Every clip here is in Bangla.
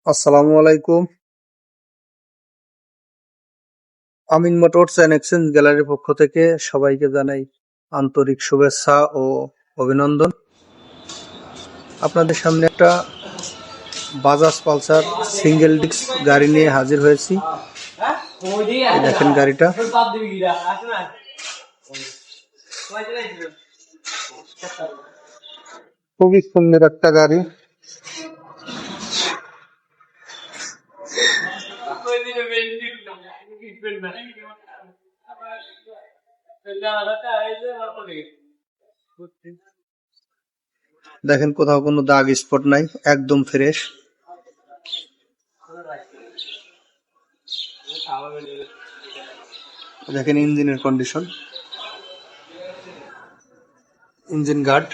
আসসালামু আলাইকুম। আমিন মোটরস অ্যান্ড এক্সচেঞ্জ গ্যালারির পক্ষ থেকে সবাইকে জানাই আন্তরিক শুভেচ্ছা ও অভিনন্দন। আপনাদের সামনে একটা বাজাজ পালসার সিঙ্গেল ডিস্ক গাড়ি নিয়ে হাজির হয়েছি। এই দেখেন গাড়িটা খুবই সুন্দর একটা গাড়ি। দেখেন কোথাও কোনো দাগ স্পট নাই, একদম ফ্রেশ। দেখেন ইঞ্জিনের কন্ডিশন, ইঞ্জিন গার্ড।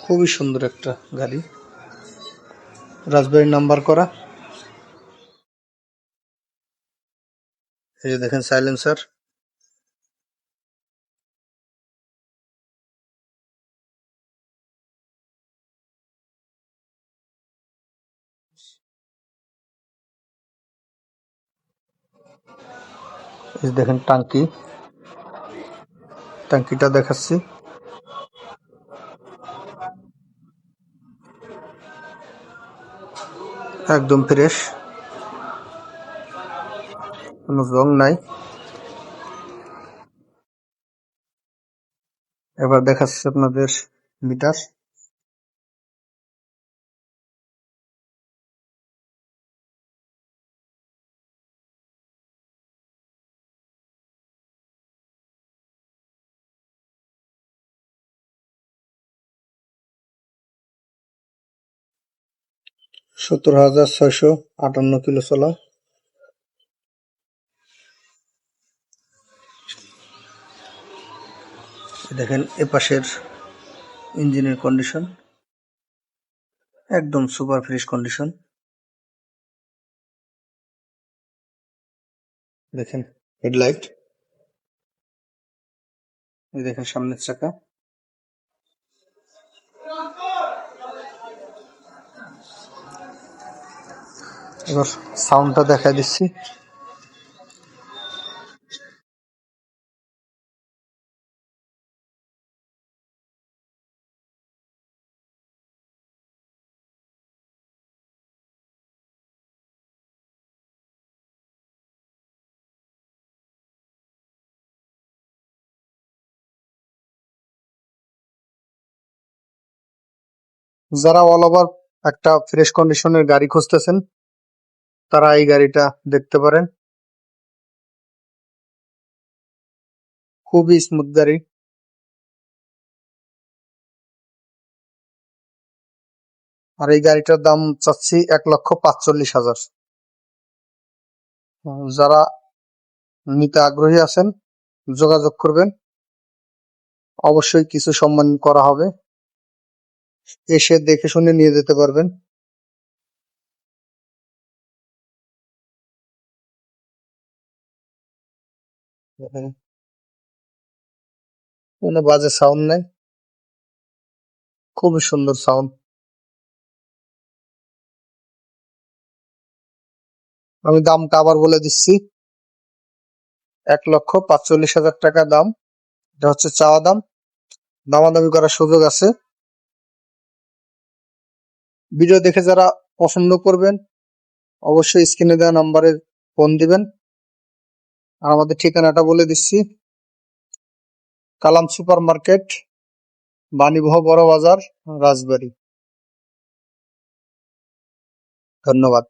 খুবই সুন্দর একটা গাড়ি, রাজবাড়ির নাম্বার করা। এই যে দেখেন সাইলেন্সার। এই যে দেখেন টাঙ্কিটা দেখাচ্ছি। একদম ফ্রেশ, কোনো রং নাই। এবার দেখাচ্ছি আপনাদের মিটার। $17,658 চলা। দেখেন এপাশের ইঞ্জিনের কন্ডিশন একদম সুপার ফ্রেশ কন্ডিশন। দেখেন হেডলাইট, এই দেখেন সামনের চাকা। এবার সাউন্ডটা দেখাই দিচ্ছি। যারা অল ওভার একটা ফ্রেশ কন্ডিশনের গাড়ি খুঁজতেছেন তারা এই গাড়িটা দেখতে পারেন। খুবই স্মুথ গাড়ি। আর এই গাড়িটার দাম চাচ্ছি 1,45,000। যারা নিতে আগ্রহী আছেন যোগাযোগ করবেন, অবশ্যই কিছু সম্মান করা হবে। এসে দেখে শুনে নিয়ে যেতে পারবেন। দেখেন কোনো বাজে সাউন্ড নাই, খুবই সুন্দর সাউন্ড। আমি দামটা আবার বলে দিচ্ছি, 1,45,000 টাকা দাম। এটা হচ্ছে চাওয়া দাম, দামাদামি করার সুযোগ আছে। ভিডিও দেখে যারা পছন্দ করবেন অবশ্যই স্ক্রিনে দেওয়া নাম্বারে ফোন দিবেন। আর আমাদের ঠিকানাটা বলে দিচ্ছি, কালাম সুপার মার্কেট, বাণীবহ বড় বাজার, রাজবাড়ী। ধন্যবাদ।